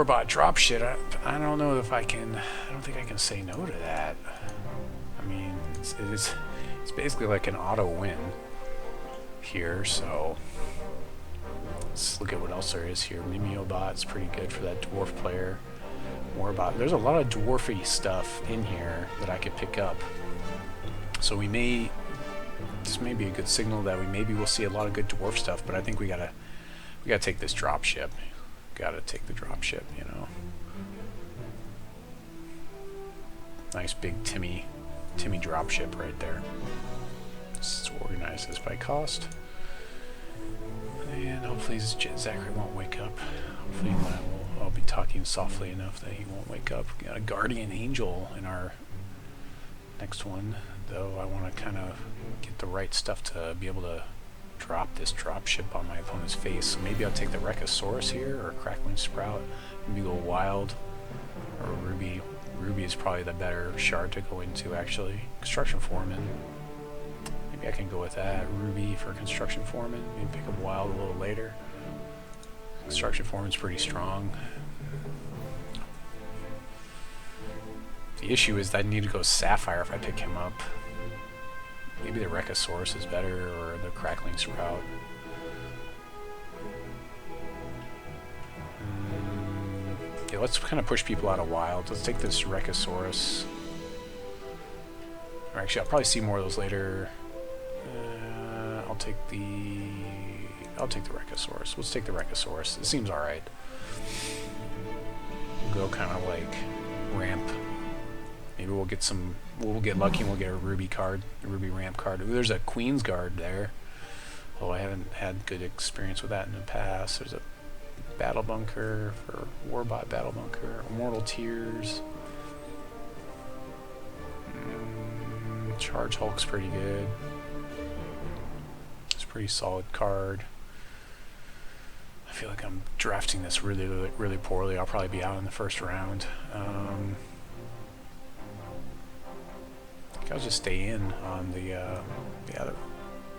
Warbot drop shit, I don't know if I can. I don't think I can say no to that. I mean, it's basically like an auto win here. So let's look at what else there is here. Mimeobot's pretty good for that dwarf player. Warbot. There's a lot of dwarfy stuff in here that I could pick up. So we may. This may be a good signal that maybe we'll see a lot of good dwarf stuff. But I think we gotta take this drop ship. Gotta take the drop ship, you know. Nice big Timmy drop ship right there. Let's organize this by cost. And hopefully Zachary won't wake up. Hopefully I'll be talking softly enough that he won't wake up. We got a Guardian Angel in our next one, though I want to kind of get the right stuff to be able to drop this drop ship on my opponent's face. So maybe I'll take the Rechosaurus here, or Crackling Sprout. Maybe go Wild, or Ruby. Ruby is probably the better shard to go into, actually. Construction Foreman. Maybe I can go with that. Ruby for Construction Foreman. Maybe pick up Wild a little later. Construction Foreman's pretty strong. The issue is that I need to go Sapphire if I pick him up. Maybe the Rechosaurus is better, or the Crackling Sprout. Yeah, let's kind of push people out of Wild. Let's take this Rechosaurus. Or actually, I'll probably see more of those later. I'll take the Rechosaurus. Let's take the Rechosaurus. It seems alright. We'll go kind of like ramp. Maybe we'll get lucky and we'll get a Ruby card, a Ruby ramp card. Ooh, there's a Queen's Guard there. Oh, I haven't had good experience with that in the past. There's a Battle Bunker for Warbot Battle Bunker. Immortal Tears. Charge Hulk's pretty good. It's a pretty solid card. I feel like I'm drafting this really poorly. I'll probably be out in the first round. I'll just stay in on the other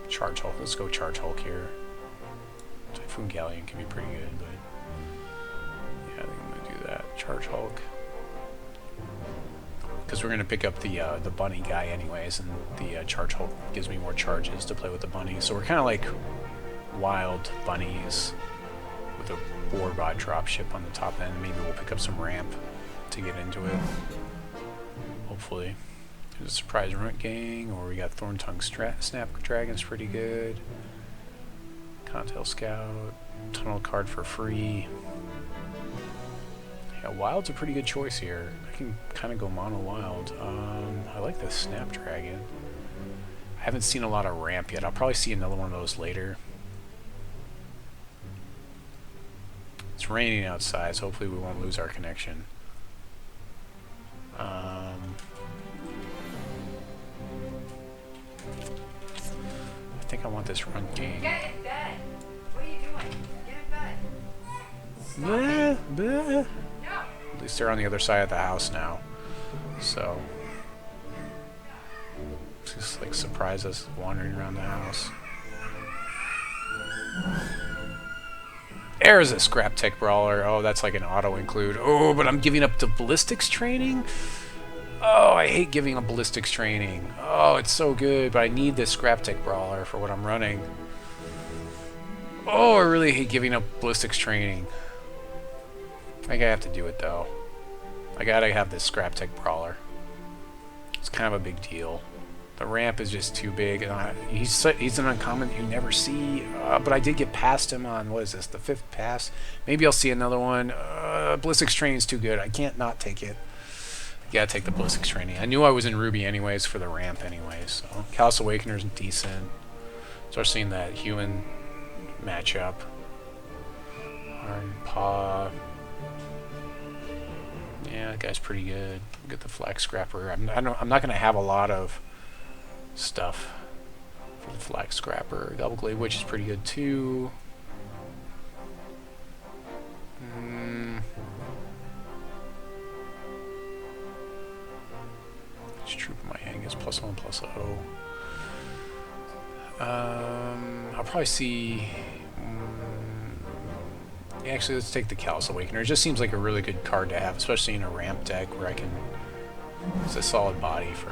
Charge Hulk. Let's go Charge Hulk here. Typhoon Galleon can be pretty good, but yeah, I think I'm gonna do that. Charge Hulk, because we're gonna pick up the bunny guy anyways, and the Charge Hulk gives me more charges to play with the bunny. So we're kind of like wild bunnies with a Warbot dropship on the top end. Maybe we'll pick up some ramp to get into it. Hopefully. There's a Surprise Runt Gang, or we got Thorntongue Snapdragon's pretty good. Contail Scout, Tunnel card for free. Yeah, Wild's a pretty good choice here. I can kind of go mono Wild. I like the Snapdragon. I haven't seen a lot of ramp yet. I'll probably see another one of those later. It's raining outside, so hopefully we won't lose our connection. I think I want this Runt Gang. Get in bed! What are you doing? Get in bed! No. No! At least they're on the other side of the house now. So just like surprise us wandering around the house. There's a Scrap Tech Brawler. Oh, that's like an auto include. Oh, but I'm giving up to ballistics training? Oh, I hate giving up ballistics training. Oh, it's so good, but I need this Scrap Tech Brawler for what I'm running. Oh, I really hate giving up ballistics training. I think I have to do it though. I gotta have this Scrap Tech Brawler. It's kind of a big deal. The ramp is just too big, and he's an uncommon that you never see. But I did get past him on, what is this, the 5th pass? Maybe I'll see another one. Ballistics training is too good. I can't not take it. You gotta take the ballistics training. I knew I was in Ruby anyways for the ramp anyways. So Callous Awakener's decent. Start seeing that human matchup. Iron Paw. Yeah, that guy's pretty good. Get the Flag Scrapper. I'm not gonna have a lot of stuff for the Flag Scrapper. Double Glade Witch is pretty good too. Each troop in my hand gets +1/+0. I'll probably see Actually, let's take the Callous Awakener. It just seems like a really good card to have, especially in a ramp deck where I can... It's a solid body for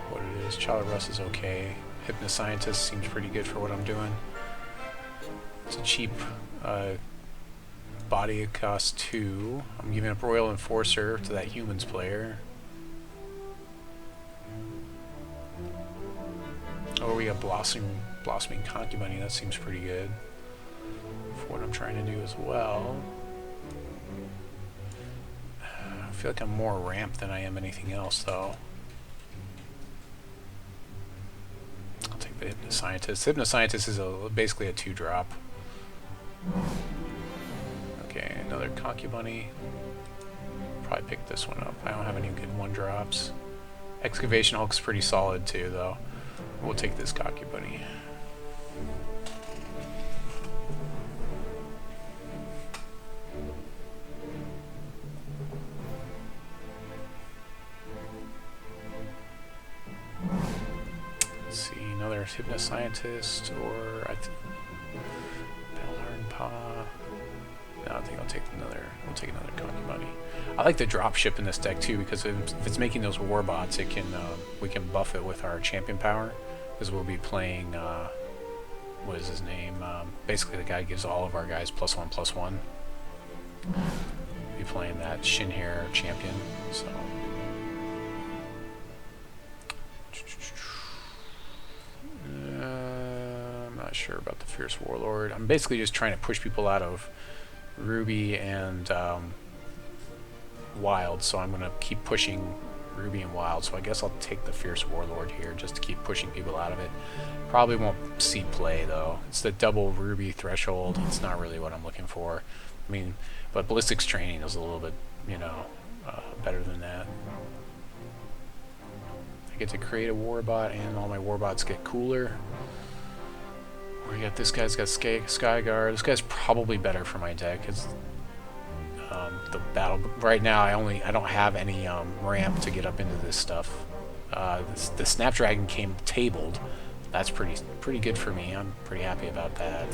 what it is. Child of Rust is okay. Hypnoscientist seems pretty good for what I'm doing. It's a cheap body. It costs 2. I'm giving up Royal Enforcer to that Humans player. Oh, we got Blossoming Concubine. That seems pretty good for what I'm trying to do as well. I feel like I'm more ramp than I am anything else, though. I'll take the Hypnoscientist. Hypnoscientist is basically a 2-drop. Okay, another Concubine. Probably pick this one up. I don't have any good 1-drops. Excavation Hulk's pretty solid, too, though. We'll take this Concubine. Let's see, another Hypnoscientist, or Bellhard Paw. No, I think I'll take another. We'll take another Concubine. I like the drop ship in this deck too, because if it's making those warbots, it can we can buff it with our champion power, because we'll be playing. What is his name? Basically, the guy gives all of our guys +1/+1. Be playing that Shinhair champion, so. I'm not sure about the Fierce Warlord. I'm basically just trying to push people out of Ruby and Wild, so I'm going to keep pushing Ruby and Wild, so I guess I'll take the Fierce Warlord here just to keep pushing people out of it. Probably won't see play, though. It's the double Ruby threshold. It's not really what I'm looking for. I mean, but Ballistics Training is a little bit, you know, better than that. I get to create a Warbot, and all my Warbots get cooler. We got this guy's got Skyguard. This guy's probably better for my deck. It's the battle right now. I don't have any ramp to get up into this stuff. The Snapdragon came tabled. That's pretty good for me. I'm pretty happy about that.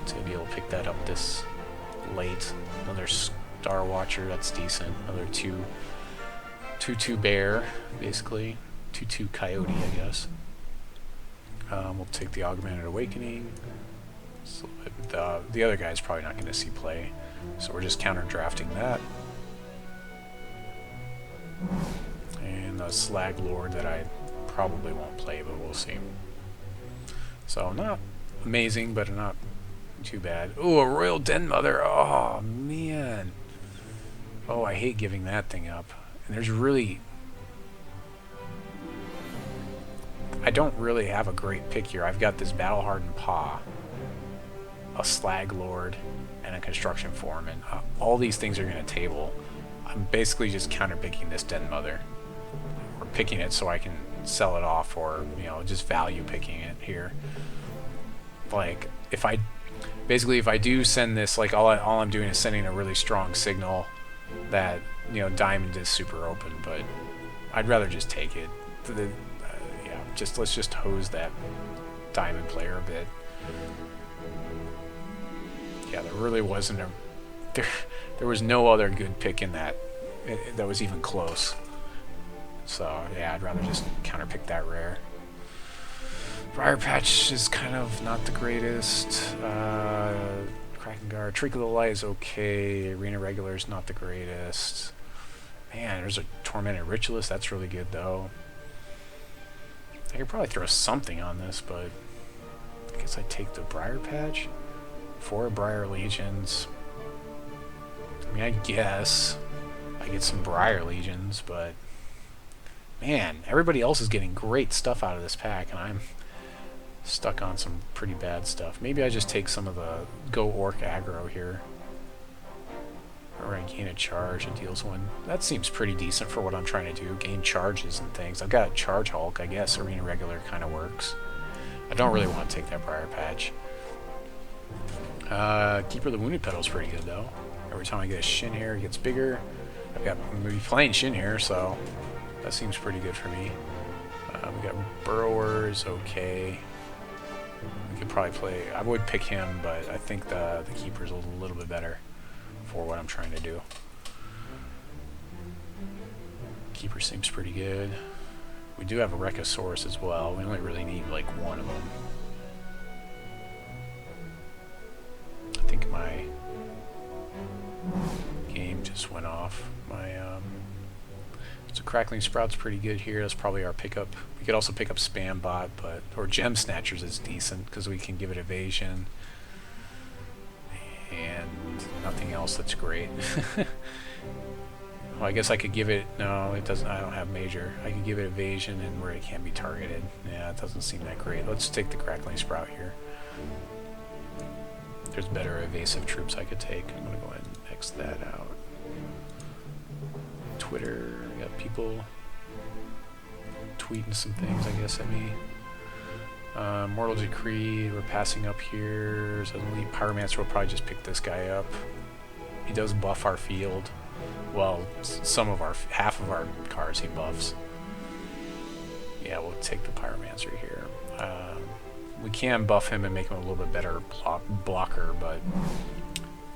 To be able to pick that up this late. Another Star Watcher. That's decent. Another 2/2 bear, basically. 2/2 coyote, I guess. We'll take the Augmented Awakening. So, the other guy's probably not going to see play, so we're just counter drafting that. And the Slag Lord that I probably won't play, but we'll see. So not amazing, but not too bad. Ooh, a Royal Den Mother. Oh man. Oh, I hate giving that thing up. And there's really... I don't really have a great pick here. I've got this Battle Hardened Paw, a Slag Lord, and a Construction Foreman. All these things are going to table. I'm basically just counter-picking this Den Mother. Or picking it so I can sell it off, or, you know, just value picking it here. Like, if I do send this, like, all I'm doing is sending a really strong signal that, you know, Diamond is super open, but I'd rather just take it. Yeah, let's just hose that Diamond player a bit. Yeah, there really wasn't there was no other good pick in that was even close. So yeah, I'd rather just counterpick that rare. Briar Patch is kind of not the greatest. Kraken Guard, Trick of the Light is okay. Arena Regular is not the greatest. Man, there's a Tormented Ritualist. That's really good though. I could probably throw something on this, but I guess I take the Briar Patch. 4 Briar Legions. I mean, I guess I get some Briar Legions, but man, everybody else is getting great stuff out of this pack, and I'm stuck on some pretty bad stuff. Maybe I just take some of the Go Orc aggro here. Or I gain a charge and deals 1. That seems pretty decent for what I'm trying to do. Gain charges and things. I've got a Charge Hulk, I guess. Arena Regular kind of works. I don't really want to take that Briar Patch. Keeper of the Wounded Petal is pretty good, though. Every time I get a Shinhair, it gets bigger. I'm going to be playing Shinhair, so that seems pretty good for me. We got Burrowers, okay. We could probably play... I would pick him, but I think the keeper's a little bit better for what I'm trying to do. Keeper seems pretty good. We do have a Rechosaurus as well. We only really need like one of them. I think my game just went off. So Crackling Sprout's pretty good here. That's probably our pickup. We could also pick up Spam Bot, or Gem Snatchers is decent because we can give it evasion. And nothing else that's great. Well, I guess I could give it... No, it doesn't. I don't have major. I could give it evasion and where it can't be targeted. Yeah, it doesn't seem that great. Let's take the Crackling Sprout here. There's better evasive troops I could take. I'm going to go ahead and X that out. Twitter, we got people tweeting some things, I guess, at me. Mortal Decree, we're passing up here. So Elite Pyromancer will probably just pick this guy up. He does buff our field. Well, half of our cars he buffs. Yeah, we'll take the Pyromancer here. We can buff him and make him a little bit better blocker, but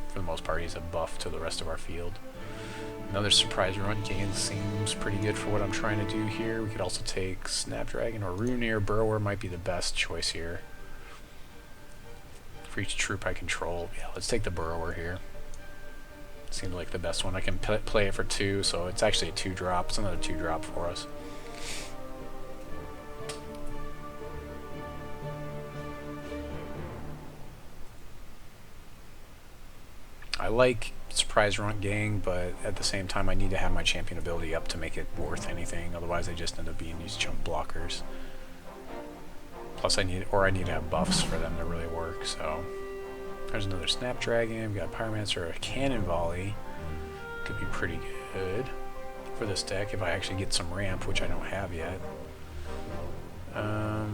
for the most part he's a buff to the rest of our field. Another surprise run gain seems pretty good for what I'm trying to do here. We could also take Snapdragon or Runeer. Burrower might be the best choice here. For each troop I control. Yeah, let's take the Burrower here. Seems like the best one. I can play it for 2, so it's actually a 2-drop. It's another 2-drop for us. I like Surprise Runt Gang, but at the same time I need to have my champion ability up to make it worth anything. Otherwise they just end up being these chump blockers. Plus I need to have buffs for them to really work, so... There's another Snapdragon. We got Pyromancer, a Cannon Volley. Could be pretty good for this deck if I actually get some ramp, which I don't have yet. I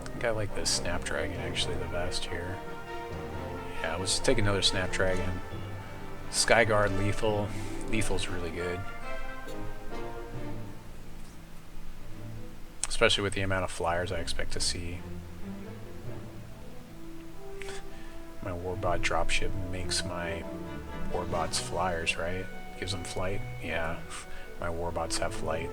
think I like the Snapdragon actually the best here. Yeah, let's take another Snapdragon. Skyguard Lethal. Lethal's really good. Especially with the amount of flyers I expect to see. My Warbot dropship makes my Warbots flyers, right? Gives them flight? Yeah, my Warbots have flight.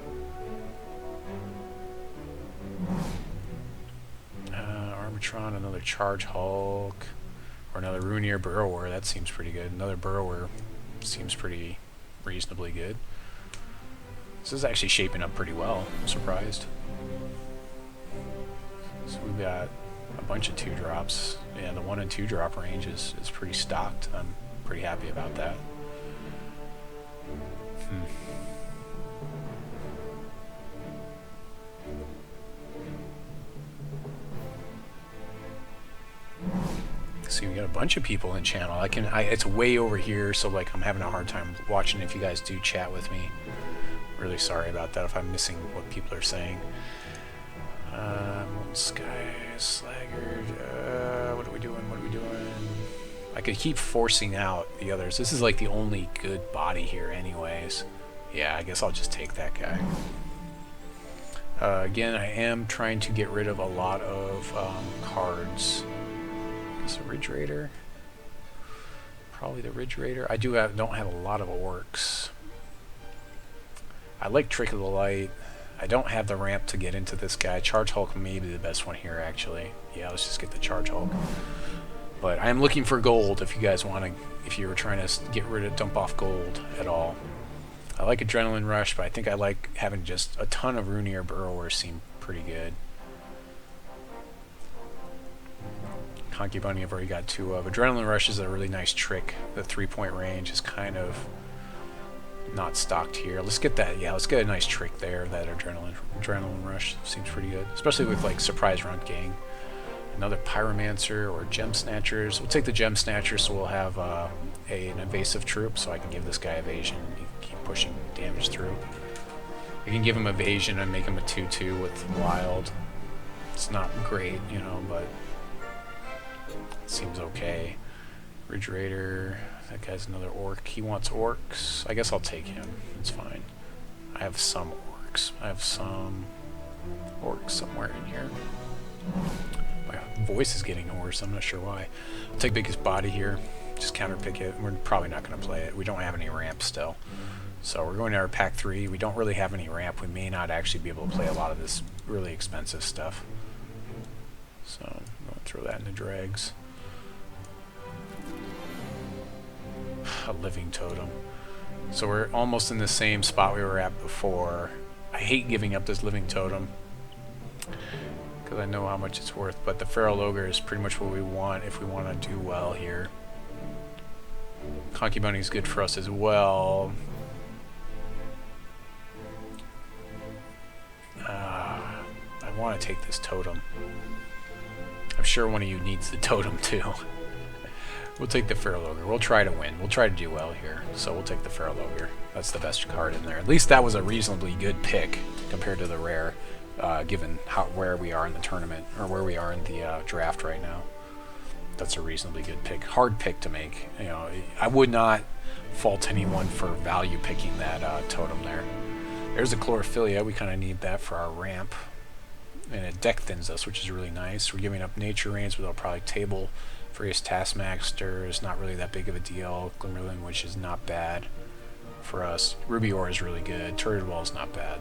Armatron, another Charge Hulk, or another Runeer Burrower. That seems pretty good. Another Burrower seems pretty reasonably good. This is actually shaping up pretty well. I'm surprised. So we've got a bunch of 2-drops. Yeah, the 1 and 2 drop range is pretty stocked. I'm pretty happy about that. See, we got a bunch of people in channel. It's way over here, so like I'm having a hard time watching if you guys do chat with me. Really sorry about that if I'm missing what people are saying. Sky, Slaggard, what are we doing? What are we doing? I could keep forcing out the others. This is like the only good body here anyways. Yeah, I guess I'll just take that guy. Again, I am trying to get rid of a lot of cards. I guess the Ridge Raider. Probably the Ridge Raider. I don't have a lot of orcs. I like Trick of the Light. I don't have the ramp to get into this guy. Charge Hulk may be the best one here, actually. Yeah, let's just get the Charge Hulk. But I am looking for gold if you guys want to, if you were trying to dump off gold at all. I like Adrenaline Rush, but I think I like having just a ton of Runeer Burrowers seem pretty good. Conky Bunny I've already got 2 of. Adrenaline Rush is a really nice trick. The 3-point range is kind of not stocked here. Let's get that. Yeah, let's get a nice trick there. That adrenaline rush seems pretty good, especially with like Surprise Runt Gang. Another Pyromancer or Gem Snatchers. We'll take the Gem Snatchers, so we'll have an evasive troop, so I can give this guy evasion. Keep pushing damage through. I can give him evasion and make him a 2/2 with wild. It's not great, you know, but it seems okay. Ridge Raider. That guy's another orc. He wants orcs. I guess I'll take him. It's fine. I have some orcs. I have some Orc somewhere in here. My voice is getting hoarse, I'm not sure why. I'll take biggest body here, just counterpick it. We're probably not going to play it. We don't have any ramp still. So we're going to our pack 3. We don't really have any ramp. We may not actually be able to play a lot of this really expensive stuff. So I'm going to throw that in the dregs. A living totem. So we're almost in the same spot we were at before. I hate giving up this living totem because I know how much it's worth, but the Feral Ogre is pretty much what we want if we want to do well here. Conky Bunny is good for us as well. I want to take this totem. I'm sure one of you needs the totem too. We'll take the Feral Ogre. We'll try to win. We'll try to do well here. So we'll take the Feral Ogre. That's the best card in there. At least that was a reasonably good pick compared to the rare, given where we are in the tournament, or where we are in the draft right now. That's a reasonably good pick. Hard pick to make. You know, I would not fault anyone for value picking that totem there. There's a Chlorophylla. We kind of need that for our ramp. And it deck thins us, which is really nice. We're giving up Nature Reigns, but they'll probably table Furious Taskmaster is not really that big of a deal. Glimmerling, which is not bad for us. Ruby Ore is really good. Turret Wall is not bad.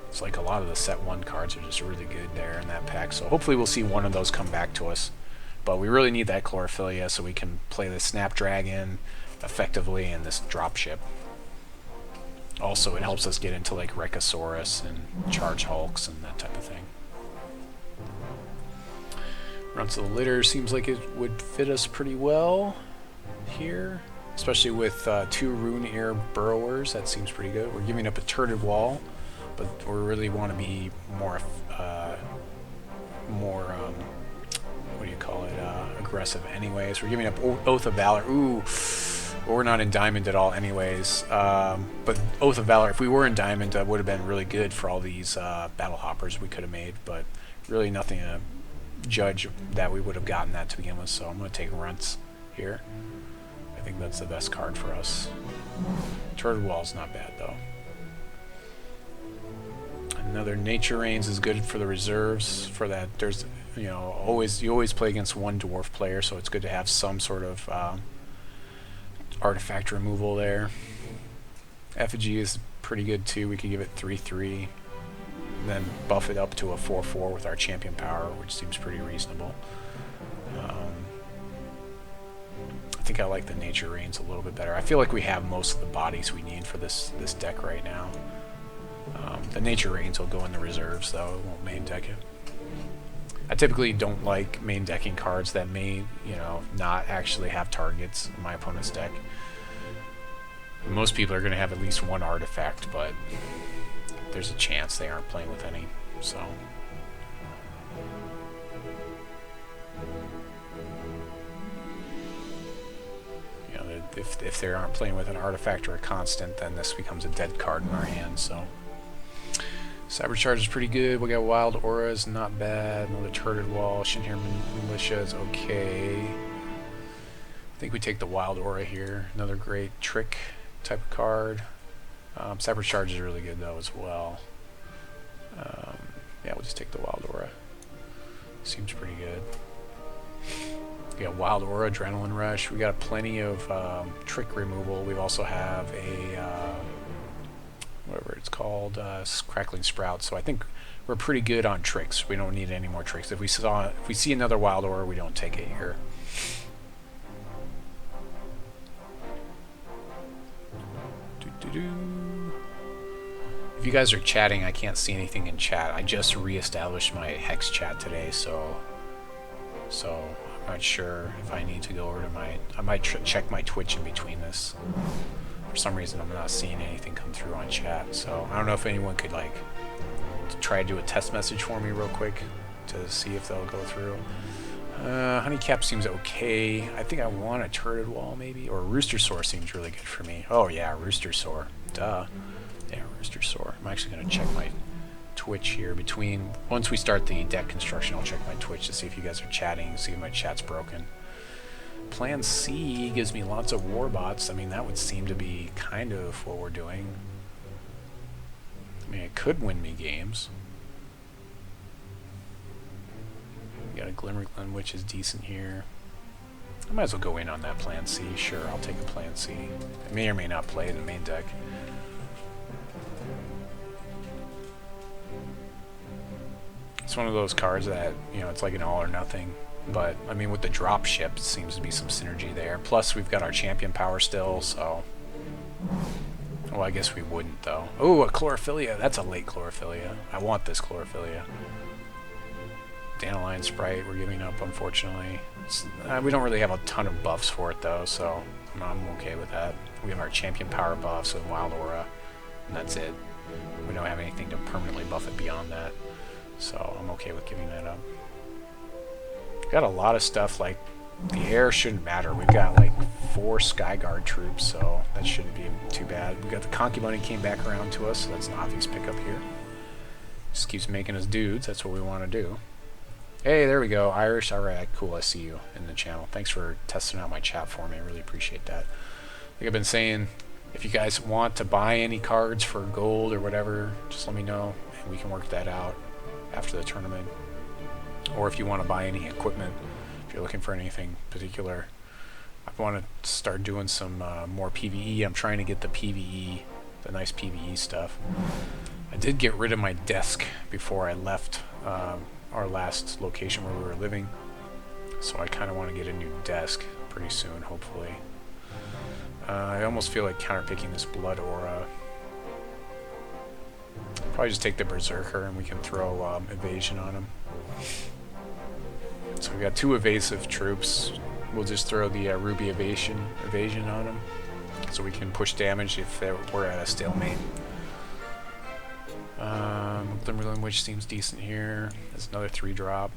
It's like a lot of the set 1 cards are just really good there in that pack. So hopefully we'll see one of those come back to us. But we really need that Chlorophylla so we can play the Snapdragon effectively in this dropship. Also, it helps us get into like Rechosaurus and Charge Hulks and that type of thing. Runs of the Litter seems like it would fit us pretty well here, especially with 2 Rune Ear Burrowers. That seems pretty good. We're giving up a Turreted Wall, but we really want to be more, what do you call it, aggressive anyways. We're giving up Oath of Valor. Ooh, we're not in Diamond at all anyways. But Oath of Valor, if we were in Diamond, that would have been really good for all these Battle Hoppers we could have made, but really nothing to judge that we would have gotten that to begin with, so I'm going to take Runts here. I think that's the best card for us. Turret Wall's not bad though. Another Nature Reigns is good for the reserves. For that, there's, you know, you always play against one dwarf player, so it's good to have some sort of artifact removal there. Effigy is pretty good too. We could give it 3/3. Then buff it up to a 4/4 with our champion power, which seems pretty reasonable. I think I like the Nature Reigns a little bit better. I feel like we have most of the bodies we need for this deck right now. The Nature Reigns will go in the reserves, though. It won't main deck it. I typically don't like main decking cards that may, you know, not actually have targets in my opponent's deck. Most people are going to have at least one artifact, but there's a chance they aren't playing with any, so. You know, if they aren't playing with an artifact or a constant, then this becomes a dead card in our hands, so. Cybercharge is pretty good. We got Wild Aura is not bad. Another Turreted Wall. Shinhir Militia is okay. I think we take the Wild Aura here. Another great trick type of card. Cybercharge is really good though as well. Yeah, we'll just take the Wild Aura. Seems pretty good. We got Wild Aura, Adrenaline Rush. We got plenty of trick removal. We also have a whatever it's called, Crackling Sprout. So I think we're pretty good on tricks. We don't need any more tricks. If we see another Wild Aura, we don't take it here. If you guys are chatting, I can't see anything in chat. I just reestablished my Hex chat today, so I'm not sure if I need to go over to my. I might check my Twitch in between this. For some reason, I'm not seeing anything come through on chat, so I don't know if anyone could like try to do a test message for me real quick to see if they'll go through. Honeycap seems okay. I think I want a Turreted Wall maybe, or Rooster Soar seems really good for me. Oh yeah, Rooster Soar. Duh. Yeah, Rooster Soar. I'm actually going to check my Twitch here once we start the deck construction. I'll check my Twitch to see if you guys are chatting, see if my chat's broken. Plan C gives me lots of warbots. I mean, that would seem to be kind of what we're doing. I mean, it could win me games. We got a Glimmer Glen, which is decent here. I might as well go in on that plan C. Sure, I'll take a plan C. I may or may not play in the main deck. It's one of those cards that, you know, it's like an all or nothing. But, I mean, with the drop ship, it seems to be some synergy there. Plus, we've got our champion power still, so... Well, I guess we wouldn't, though. Oh, a Chlorophylla. That's a late Chlorophylla. I want this Chlorophylla. Dandelion Sprite we're giving up, unfortunately. We don't really have a ton of buffs for it, though, so I'm okay with that. We have our champion power buffs and Wild Aura, and that's it. We don't have anything to permanently buff it beyond that, so I'm okay with giving that up. Got a lot of stuff, like the air shouldn't matter. We've got like 4 Skyguard troops, so that shouldn't be too bad. We got the Concubine came back around to us, so that's an obvious pickup here. Just keeps making us dudes, that's what we want to do. Hey, there we go, Irish. Alright, cool, I see you in the channel. Thanks for testing out my chat for me, I really appreciate that. Like I've been saying, if you guys want to buy any cards for gold or whatever, just let me know, and we can work that out after the tournament. Or if you want to buy any equipment, if you're looking for anything particular. I want to start doing some more PvE. I'm trying to get the PvE, the nice PvE stuff. I did get rid of my desk before I left our last location where we were living, so I kind of want to get a new desk pretty soon, hopefully. I almost feel like counterpicking this Blood Aura. Probably just take the Berserker and we can throw evasion on him. So we got 2 evasive troops. We'll just throw the Ruby evasion on him, so we can push damage if we're at a stalemate. Glimmerland Witch seems decent here. That's another 3-drop,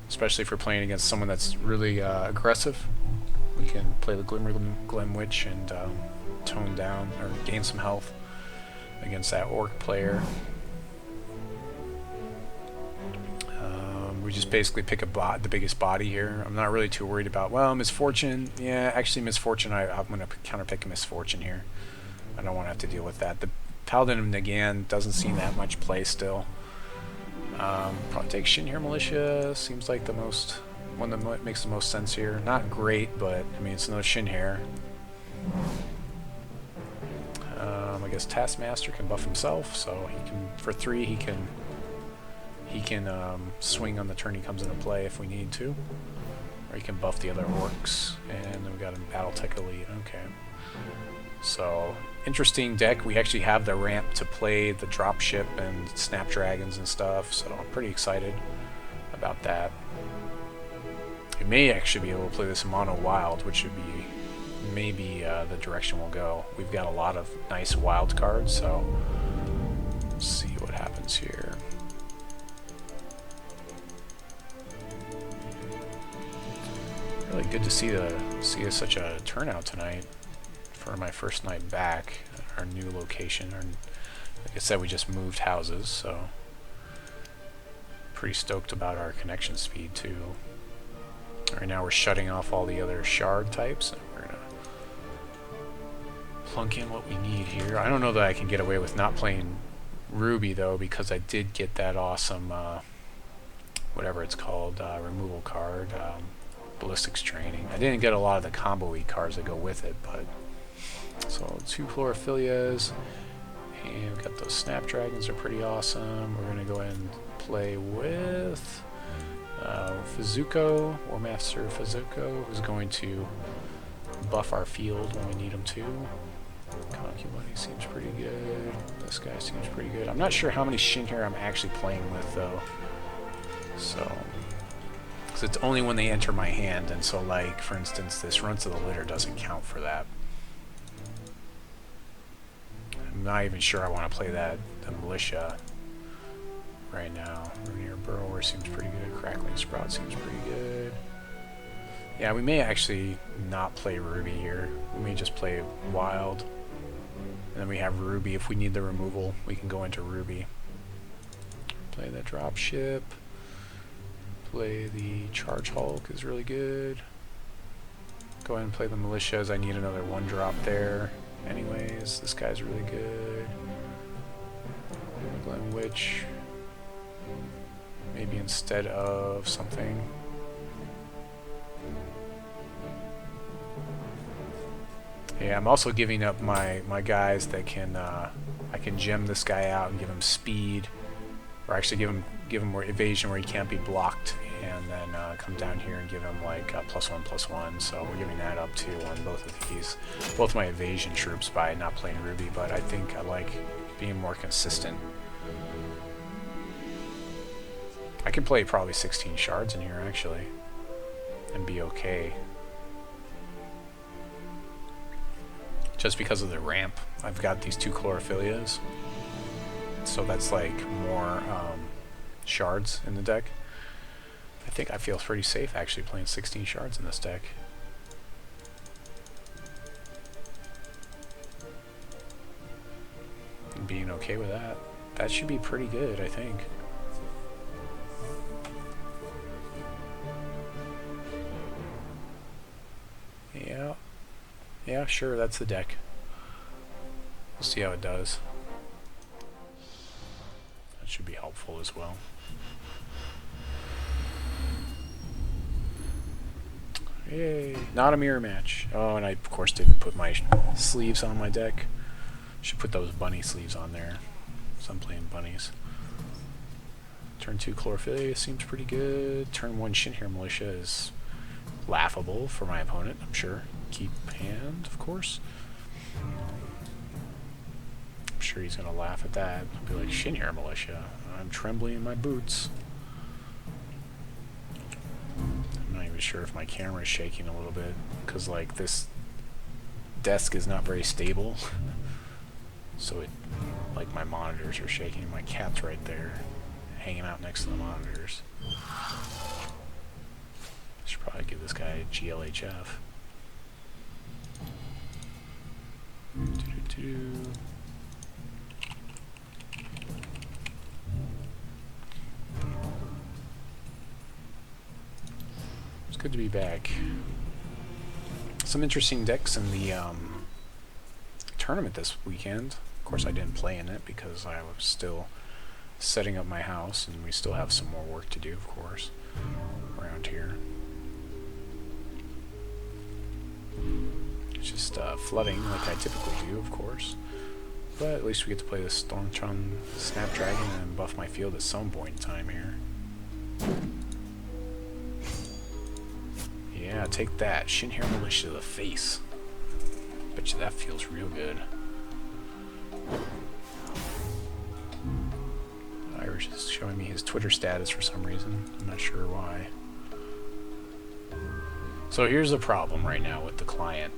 especially if we're playing against someone that's really aggressive. We can play the Glim Witch and tone down or gain some health against that Orc player. We just basically pick the biggest body here. I'm not really too worried about, well, Misfortune. Yeah, actually Misfortune, I'm going to counterpick a Misfortune here. I don't want to have to deal with that. The Paladin of Nagan doesn't seem that much play still. Probably take Shinhir Militia. Seems like the one that makes the most sense here. Not great, but I mean it's another Shinhir. I guess Taskmaster can buff himself, so he can, for 3 he can swing on the turn he comes into play if we need to, or he can buff the other orcs. And then we got a Battletech Elite. Okay, so interesting deck. We actually have the ramp to play the dropship and Snapdragons and stuff, so I'm pretty excited about that. We may actually be able to play this mono wild, which would be maybe the direction we'll go. We've got a lot of nice wild cards, so let's see what happens here. Really good to see such a turnout tonight for my first night back at our new location. Like I said, we just moved houses, so pretty stoked about our connection speed too. Right now we're shutting off all the other shard types, and we're gonna plunk in what we need here. I don't know that I can get away with not playing Ruby though, because I did get that awesome whatever it's called, removal card. Ballistics Training. I didn't get a lot of the combo-y cards that go with it, but so 2 Chlorophyllias, and we've got those Snapdragons are pretty awesome. We're gonna go ahead and play with Fazuko, Warmaster Fazuko, who's going to buff our field when we need him to. Concubine seems pretty good. This guy seems pretty good. I'm not sure how many Shinhir I'm actually playing with though, so because it's only when they enter my hand, and so like for instance this Run to the Litter doesn't count for that. I'm not even sure I want to play the Militia right now. Rainier Burrower seems pretty good. Crackling Sprout seems pretty good. Yeah, we may actually not play Ruby here. We may just play Wild, and then we have Ruby. If we need the removal, we can go into Ruby. Play the Dropship. Play the Charge Hulk is really good. Go ahead and play the Militias. I need another 1-drop there. Anyways, this guy's really good. Glen Witch. Maybe instead of something. Yeah, I'm also giving up my guys that can I can gem this guy out and give him speed, or actually give him more evasion where he can't be blocked, and then come down here and give him like +1/+1. So we're giving that up too on both of these, both my evasion troops by not playing Ruby. But I think I like being more consistent. I can play probably 16 shards in here actually, and be okay. Just because of the ramp, I've got these 2 chlorophyllias, so that's like more shards in the deck. I think I feel pretty safe actually playing 16 shards in this deck. And being okay with that. That should be pretty good, I think. Yeah. Yeah, sure, that's the deck. We'll see how it does. That should be helpful as well. Yay, not a mirror match. Oh, and I of course didn't put my sleeves on my deck. Should put those bunny sleeves on there. So I'm playing bunnies. Turn 2 Chlorophylla seems pretty good. Turn 1 Shinhir Militia is laughable for my opponent, I'm sure. Keep hand, of course. I'm sure he's gonna laugh at that. He'll be like, Shinhir Militia, I'm trembling in my boots. I'm not even sure if my camera is shaking a little bit, because like this desk is not very stable. So it, like my monitors are shaking. My cat's right there, hanging out next to the monitors. Should probably give this guy a GLHF. It's good to be back. Some interesting decks in the tournament this weekend. Of course, I didn't play in it because I was still setting up my house, and we still have some more work to do, of course, around here. It's just flooding like I typically do, of course. But at least we get to play the Stormtron Snapdragon and buff my field at some point in time here. Yeah, take that. Shinhir Militia to the face. Bet you that feels real good. Irish is showing me his Twitter status for some reason. I'm not sure why. So here's the problem right now with the client.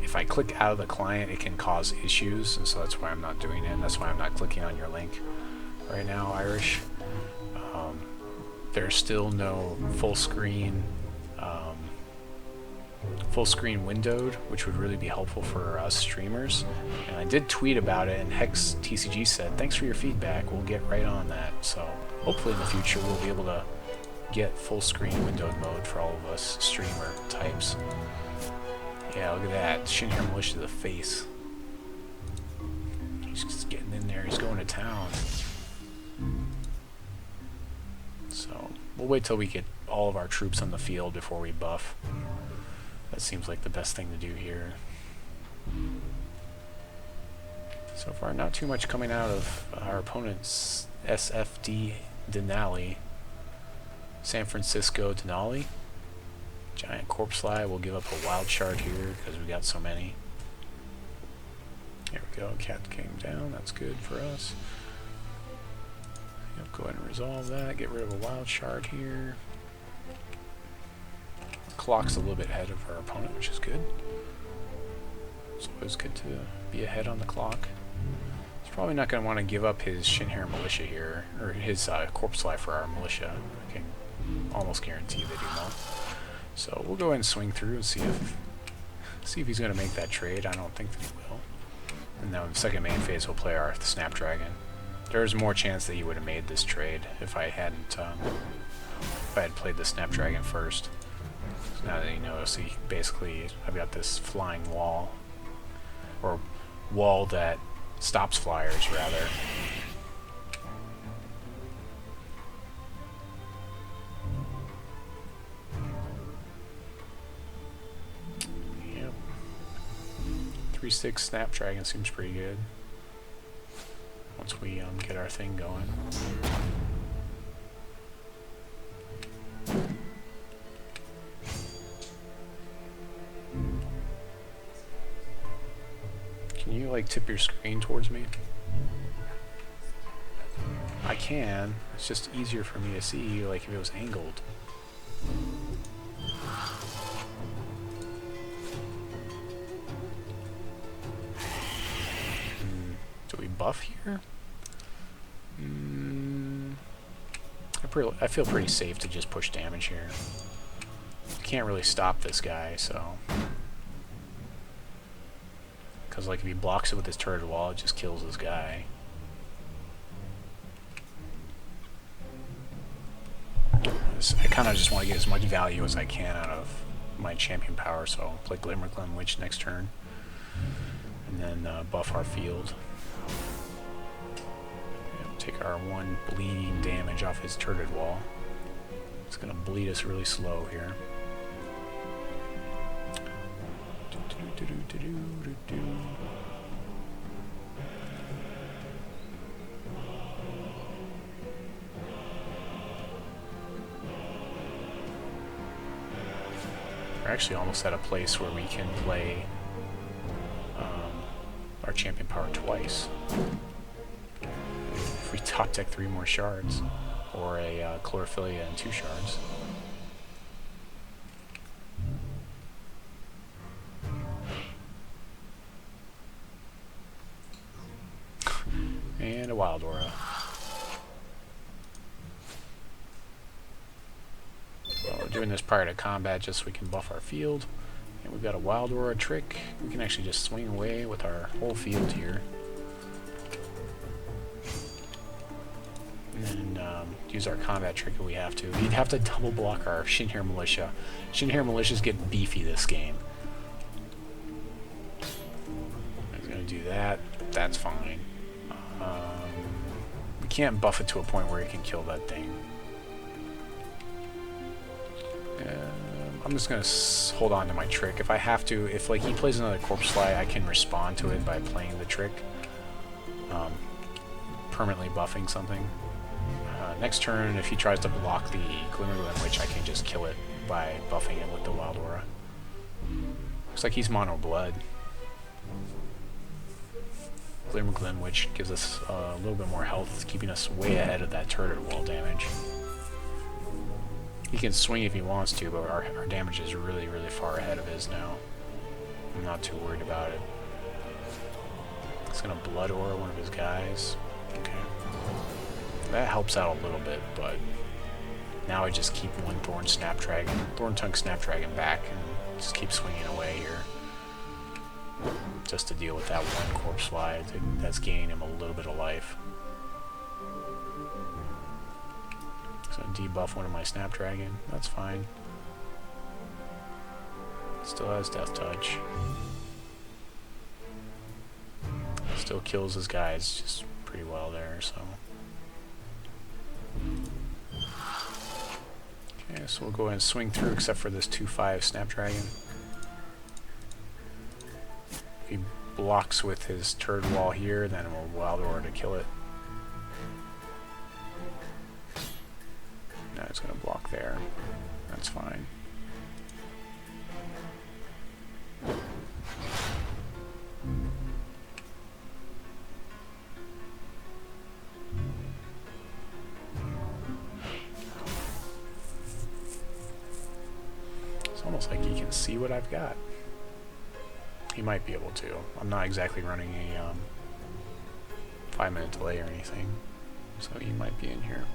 If I click out of the client, it can cause issues, and so that's why I'm not doing it, and that's why I'm not clicking on your link right now, Irish. There's still no full screen windowed, which would really be helpful for us streamers. And I did tweet about it, and Hex TCG said, thanks for your feedback, we'll get right on that. So hopefully in the future we'll be able to get full screen windowed mode for all of us streamer types. Yeah, look at that. Shinhir Militia to the face. He's just getting in there. He's going to town. So we'll wait till we get all of our troops on the field before we buff. That seems like the best thing to do here. So far, not too much coming out of our opponent's SFD Denali. San Francisco Denali. Giant Corpse Fly. We'll give up a wild shard here because we got so many. There we go. Cat came down. That's good for us. Yep, go ahead and resolve that. Get rid of a wild shard here. Clock's a little bit ahead of our opponent, which is good. It's always good to be ahead on the clock. He's probably not going to want to give up his Shinhir Militia here, or his Corpse Fly for our Militia. I can almost guarantee they do not. So we'll go ahead and swing through and see if he's going to make that trade. I don't think that he will. And then in the second main phase, we'll play our Snapdragon. There's more chance that he would have made this trade if I hadn't, if I had played the Snapdragon first. So now that you notice, he basically, I've got this flying wall, or wall that stops flyers rather. 3/6 Snapdragon seems pretty good. Once we get our thing going. Can you like tip your screen towards me? I can. It's just easier for me to see like if it was angled. Do we buff here? I feel pretty safe to just push damage here. Can't really stop this guy, so. Because like if he blocks it with his turret wall, it just kills this guy. I kind of just want to get as much value as I can out of my champion power, so I'll play Glimmerglen Witch next turn. And then buff our field. Take our 1 bleeding damage off his turret wall. It's going to bleed us really slow here. We're actually almost at a place where we can play our champion power twice. If we top deck 3 more shards, or a Chlorophylla and 2 shards. And a Wild Aura. Well, we're doing this prior to combat just so we can buff our field. And we've got a Wild Aura trick. We can actually just swing away with our whole field here. And then use our combat trick if we have to. We'd have to double block our Shin'Hair Militia. Shin'Hair Militias get beefy this game. I'm going to do that. That's fine. We can't buff it to a point where it can kill that thing. I'm just going to hold on to my trick. If I have to, if like he plays another Corpse Slide, I can respond to it by playing the trick. Permanently buffing something. Next turn, if he tries to block the Glimmerglen Witch, I can just kill it by buffing it with the Wild Aura. Looks like he's mono blood. Glimmerglen Witch gives us a little bit more health, keeping us way ahead of that turret wall damage. He can swing if he wants to, but our damage is really, really far ahead of his now. I'm not too worried about it. He's gonna Blood Aura one of his guys. Okay. That helps out a little bit, but now I just keep one Thorn Tongue Snapdragon back and just keep swinging away here. Just to deal with that one Corpse Slide that's gaining him a little bit of life. So debuff one of my Snapdragon, that's fine. Still has Death Touch. Still kills his guys just pretty well there, so. Okay, so we'll go ahead and swing through except for this 2/5 Snapdragon. If he blocks with his turret wall here, then we'll Wild Aura to kill it. Now it's going to block there. That's fine. It's almost like he can see what I've got. He might be able to. I'm not exactly running a 5-minute delay or anything, so he might be in here.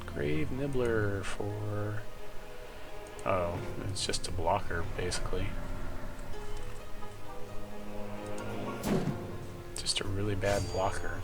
Grave Nibbler for... Oh, it's just a blocker, basically. Just a really bad blocker.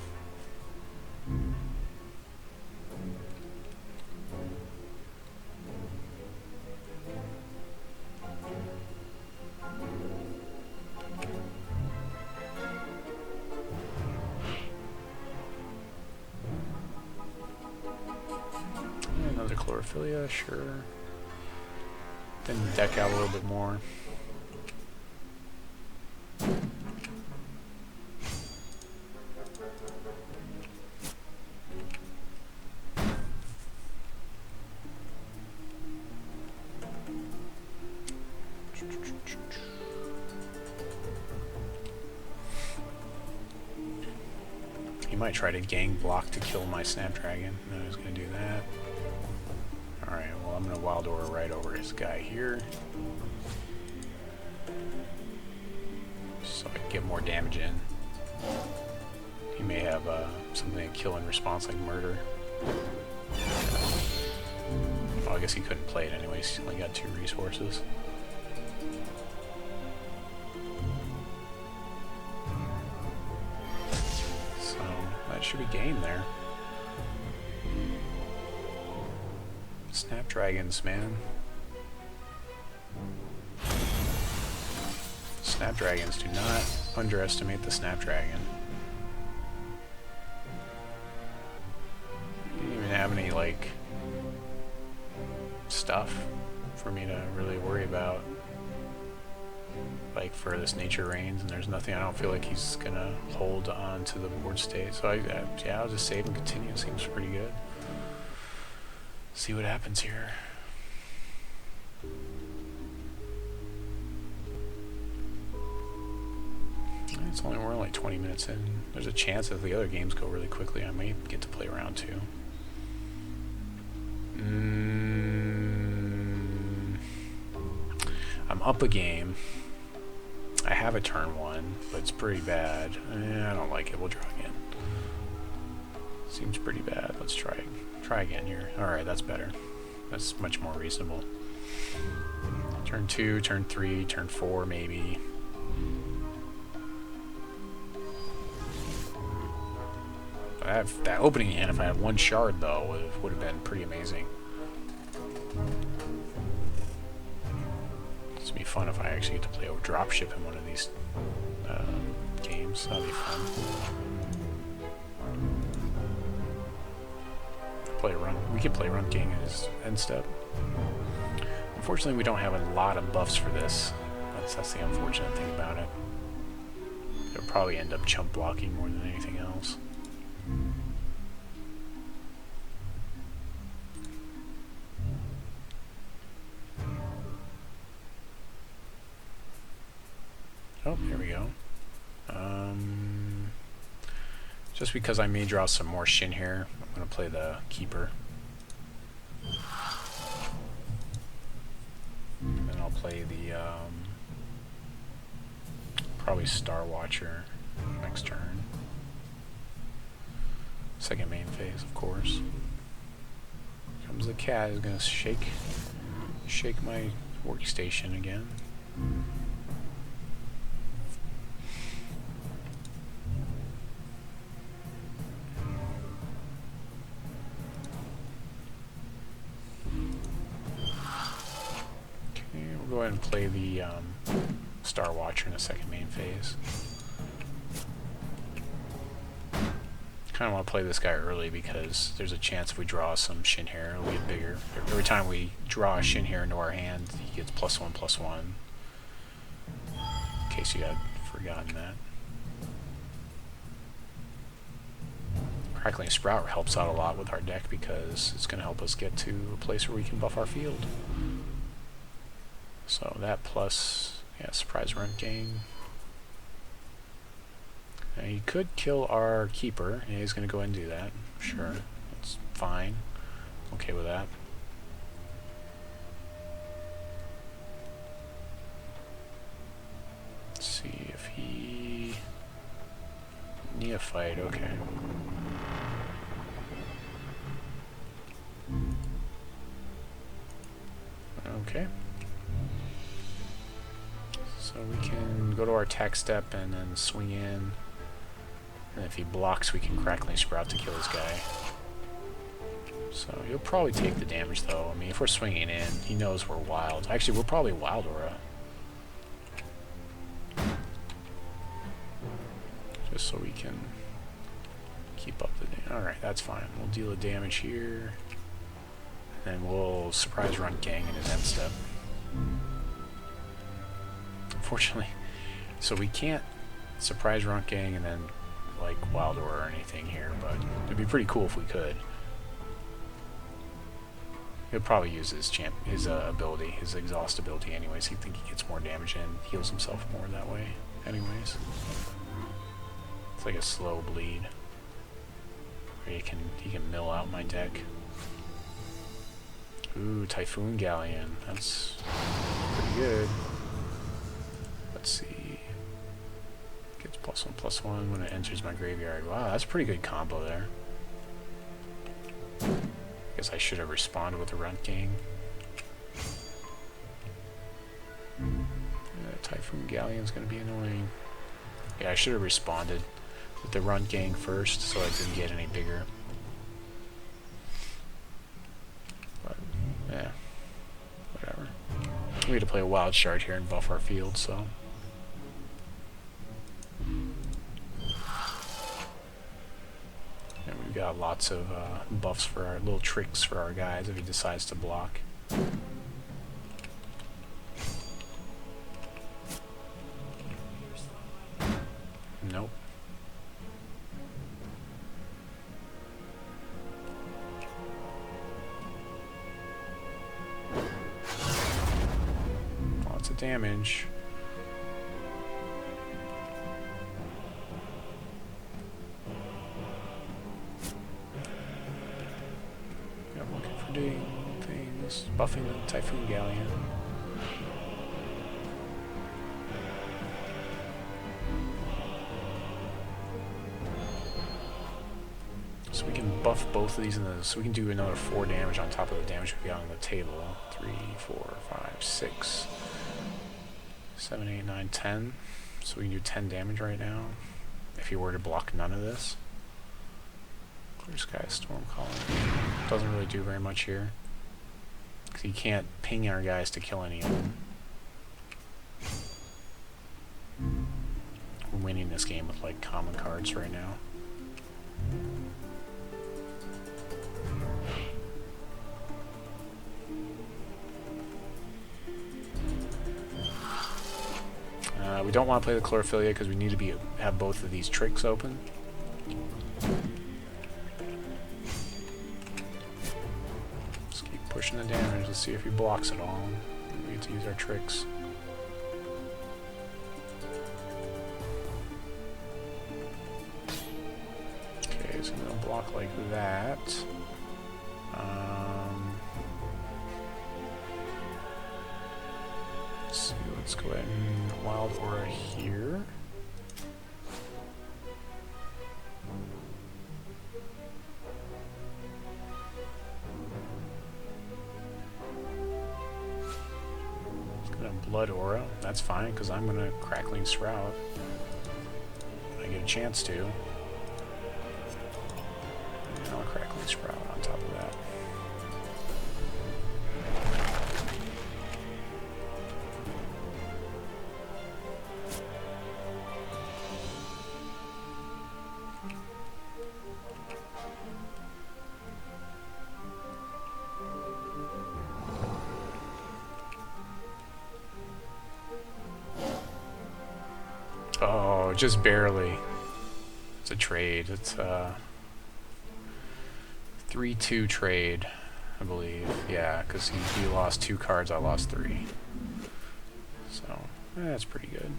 Another Chlorophylla, sure. Then deck out a little bit more. He might try to gang block to kill my Snapdragon. No, he's gonna do that. Alright, well I'm gonna Wild Aura right over his guy here. So I can get more damage in. He may have something to kill in response, like murder. Well, I guess he couldn't play it anyways. He only got 2 resources. So that should be game there. Snapdragons, man. Snapdragons, do not underestimate the Snapdragon. You didn't even have any, like, stuff for me to really worry about. Like, for this nature reigns, and there's nothing, I don't feel like he's gonna hold on to the board state. So, yeah, I'll just save and continue. Seems pretty good. See what happens here. We're only 20 minutes in. There's a chance if the other games go really quickly, I might get to play round 2. I'm up a game. I have a turn 1, but it's pretty bad. I don't like it. We'll draw again. Seems pretty bad. Let's try again here. Alright, that's better. That's much more reasonable. Turn 2, turn 3, turn 4 maybe. I have that opening hand. If I had 1 shard though, it would have been pretty amazing. This would be fun if I actually get to play a dropship in one of these games. That'd be fun. We could play Run King as end step. Unfortunately, we don't have a lot of buffs for this. That's the unfortunate thing about it. It'll probably end up chump blocking more than anything else. Oh, here we go. Just because I may draw some more Shin here, I'm going to play the Keeper. And then I'll play the, probably Star Watcher next turn. Second main phase, of course. Here comes the cat, who's going to shake my workstation again. Go ahead and play the Star Watcher in the second main phase. Kind of want to play this guy early because there's a chance if we draw some Shin Hair, it'll get bigger. Every time we draw a Shin Hair into our hand, he gets +1/+1. In case you had forgotten that. Crackling Sprout helps out a lot with our deck because it's going to help us get to a place where we can buff our field. So that plus, yeah, Surprise Run Gang. Now he could kill our Keeper. Yeah, he's going to go ahead and do that. Sure, that's fine. Okay with that. Let's see if he... Neophyte, okay. Okay. So we can go to our attack step and then swing in. And if he blocks, we can Crackling Sprout to kill his guy. So he'll probably take the damage though. I mean, if we're swinging in, he knows we're wild. Actually, we're probably Wild Aura. Just so we can keep up the damage. Alright, that's fine. We'll deal the damage here. And we'll Surprise Run Gang in his end step. Unfortunately, so we can't Surprise Run Gang and then like Wild Aura or anything here, but it'd be pretty cool if we could. He'll probably use his ability, his exhaust ability anyways. He think he gets more damage in, heals himself more that way anyways. It's like a slow bleed. he can mill out my deck. Ooh, Typhoon Galleon. That's pretty good. Let's see. Gets +1/+1 when it enters my graveyard. Wow, that's a pretty good combo there. Guess I should have responded with a Runt Gang. Typhoon Galleon's gonna be annoying. Yeah, I should have responded with the Runt Gang first so I didn't get any bigger. But, yeah. Whatever. We had to play a wild shard here and buff our field, so. And we've got lots of buffs for our little tricks for our guys if he decides to block. Nope. Lots of damage. Yeah, I'm looking for doing things. Buffing the Typhoon Galleon. So we can buff both of these in the, so we can do another 4 damage on top of the damage we got on the table. 3, 4, 5, 6, 7, 8, 9, 10. So we can do 10 damage right now. If you were to block none of this. Clear Sky Storm Calling. Doesn't really do very much here. Because you can't ping our guys to kill any of them. We're winning this game with like common cards right now. We don't want to play the Chlorophylla because we need to have both of these tricks open. Just keep pushing the damage. Let's see if he blocks it all. We get to use our tricks. Okay, so I'm going to block like that. Let's see, let's go ahead and Wild Aura here. It's gonna Blood Aura. That's fine, because I'm gonna Crackling Sprout. I get a chance to. And I'll Crackling Sprout on top of that. Oh, just barely. It's a trade. It's a 3-2 trade, I believe. Yeah, because he lost 2 cards, I lost 3. So, that's pretty good.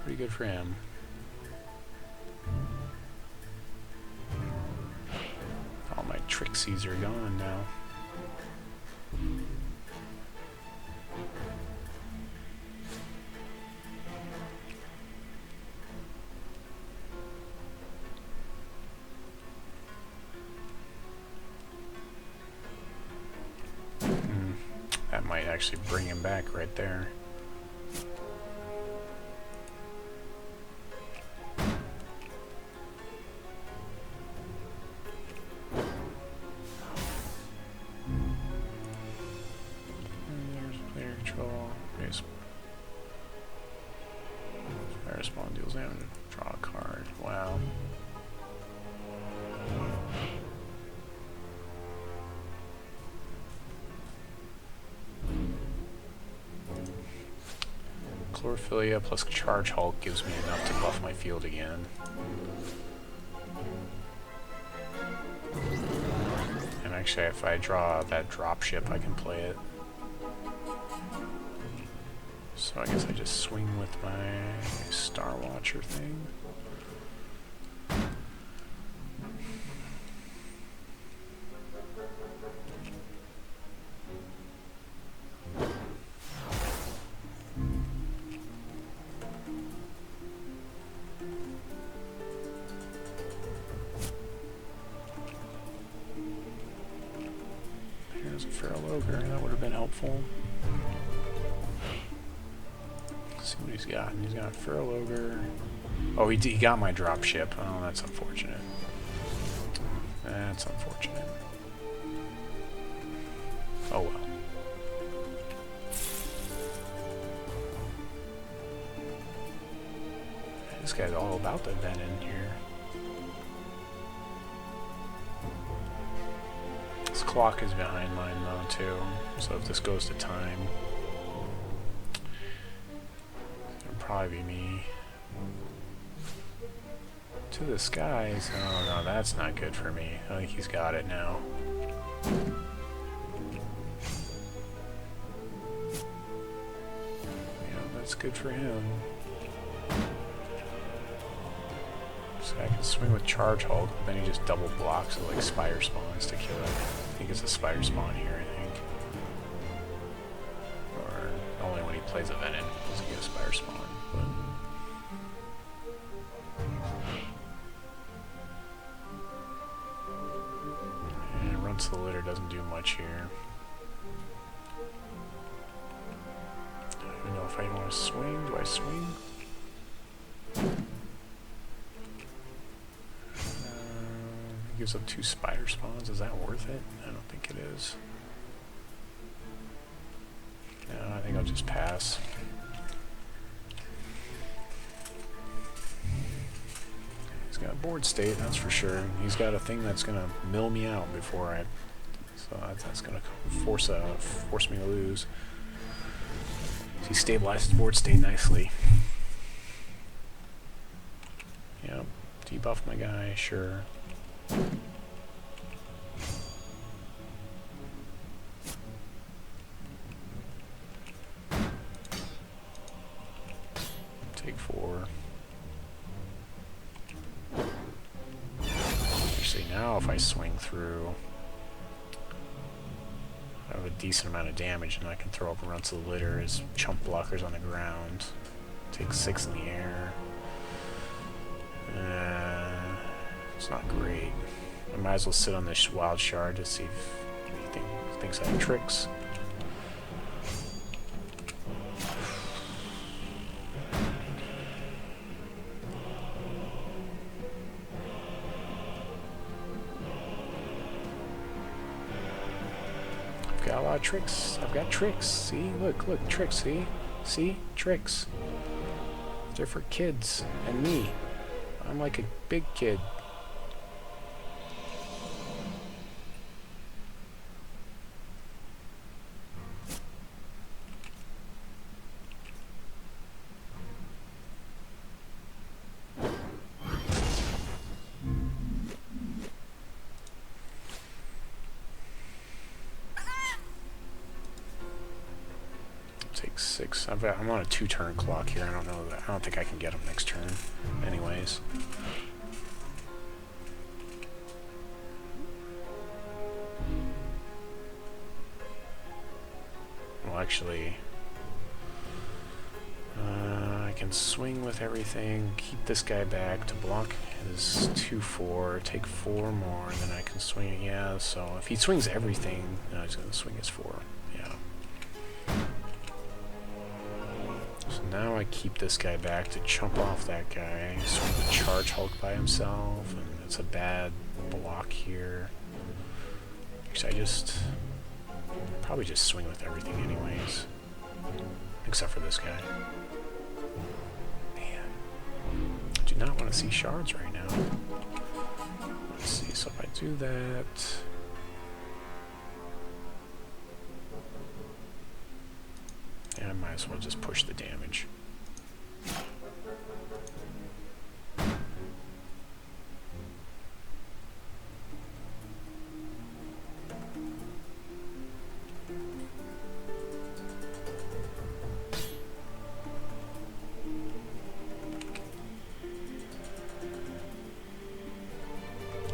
Pretty good for him. All my Trixies are gone now. That might actually bring him back right there. And there's player control. Fire spawn deals damage. Draw a card. Wow. Chlorophylla plus Charge Hulk gives me enough to buff my field again. And actually, if I draw that dropship, I can play it. So I guess I just swing with my Star Watcher thing. There's a feral ogre. That would have been helpful. Let's see what he's got. He's got a feral ogre. Oh, he got my drop ship. Oh, that's unfortunate. That's unfortunate. Oh well. This guy's all about the venom here. This clock is behind mine though too, so if this goes to time, it'll probably be me. To the skies. Oh no, that's not good for me. I think he's got it now. Yeah, that's good for him. So I can swing with Charge Hulk, but then he just double blocks with like Spire Spawns to kill it. I think it's a Spire Spawn here, I think. Or only when he plays a Venom does he get a Spire Spawn. But and Run to the Litter doesn't do much here. I don't even know if I want to swing. Do I swing? Gives up 2 spider spawns. Is that worth it? I don't think it is. No, I think I'll just pass. He's got a board state, that's for sure. He's got a thing that's gonna mill me out before I. So that's gonna force me to lose. He stabilized his board state nicely. Yep, debuff my guy, sure. Take 4. Actually, now if I swing through, I have a decent amount of damage, and I can throw up a Run to the Litter as chump blockers on the ground. Take 6 in the air. It's not great. I might as well sit on this wild shard to see if he thinks I have tricks. I've got a lot of tricks. I've got tricks. See? Look, tricks. See? Tricks. They're for kids and me. I'm like a big kid. Take 6. I'm on a 2-turn clock here. I don't think I can get him next turn. Anyways. Well, actually, I can swing with everything. Keep this guy back to block his 2/4. Take 4 more, and then I can swing it. Yeah. So if he swings everything, no, he's gonna swing his 4. Yeah. So now I keep this guy back to chump off that guy, swing the Charge Hulk by himself, and it's a bad block here. Actually, probably just swing with everything anyways. Except for this guy. Man. I do not want to see shards right now. Let's see, so if I do that... Yeah, I might as well just push the damage.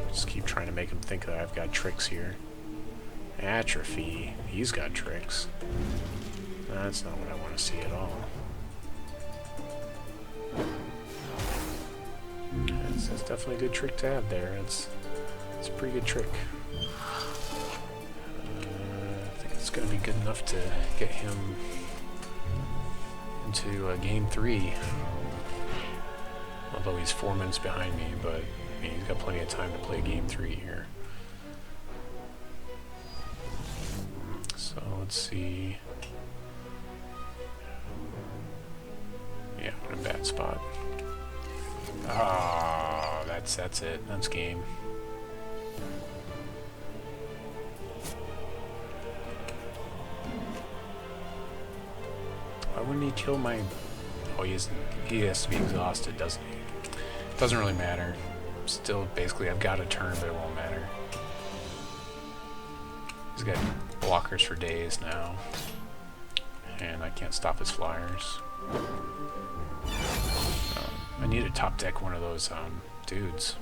Just keep trying to make him think that I've got tricks here. Atrophy. He's got tricks. That's not what I want to see at all. That's definitely a good trick to have there. It's a pretty good trick. going to be good enough to get him into game 3. Although he's 4 minutes behind me, but I mean, he's got plenty of time to play game 3 here. So let's see. Yeah, I'm in a bad spot. Ah, that's it. That's game. Why wouldn't he kill my... Oh, he isn't. He has to be exhausted, doesn't he? Doesn't really matter. Still, basically, I've got a turn, but it won't matter. He's got blockers for days now. And I can't stop his flyers. I need to top deck one of those dudes.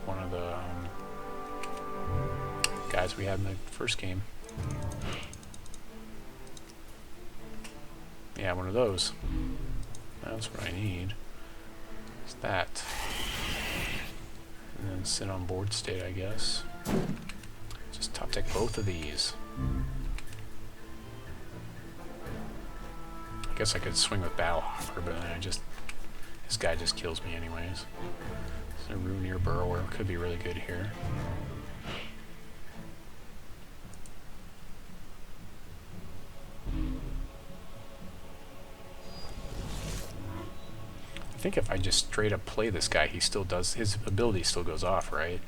One of the guys we had in the first game. Yeah, one of those. That's what I need. It's that. And then sit on board state, I guess. Just top deck both of these. I guess I could swing with Battle Hopper, but then this guy just kills me anyways. So Ruinier Burrower could be really good here. I think if I just straight up play this guy, he still does, his ability still goes off, right?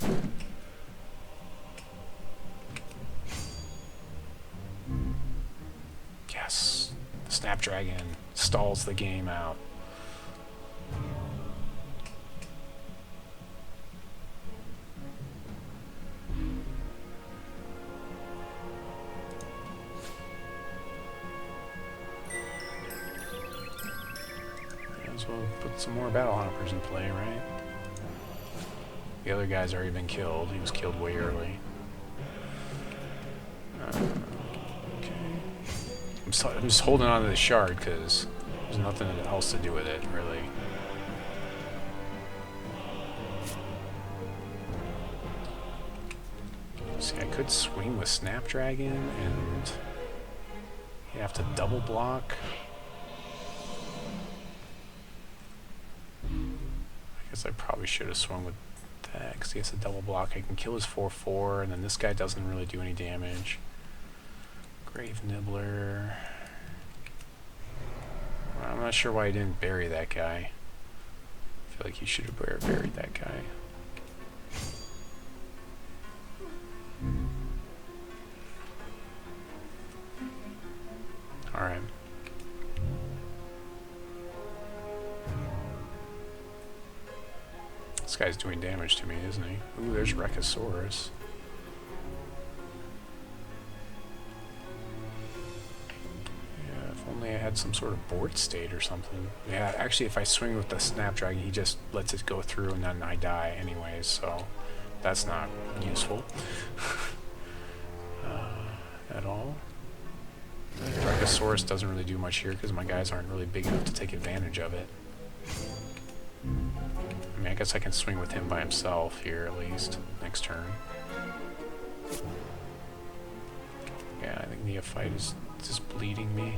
Yes! Snapdragon stalls the game out. We'll put some more battle hoppers in play, right? The other guy's already been killed. He was killed way early. Okay. I'm just holding on to the shard because there's nothing else to do with it, really. See, I could swing with Snapdragon and you have to double block. I probably should have swung with that because he has a double block. I can kill his 4/4, and then this guy doesn't really do any damage. Grave Nibbler. I'm not sure why I didn't bury that guy. I feel like he should have buried that guy. Alright. This guy's doing damage to me, isn't he? Ooh, there's Rechosaurus. Yeah, if only I had some sort of board state or something. Yeah, actually, if I swing with the Snapdragon, he just lets it go through and then I die anyways, so that's not useful at all. Rechosaurus doesn't really do much here because my guys aren't really big enough to take advantage of it. I mean, I guess I can swing with him by himself here at least, next turn. Yeah, I think Neophyte is just bleeding me.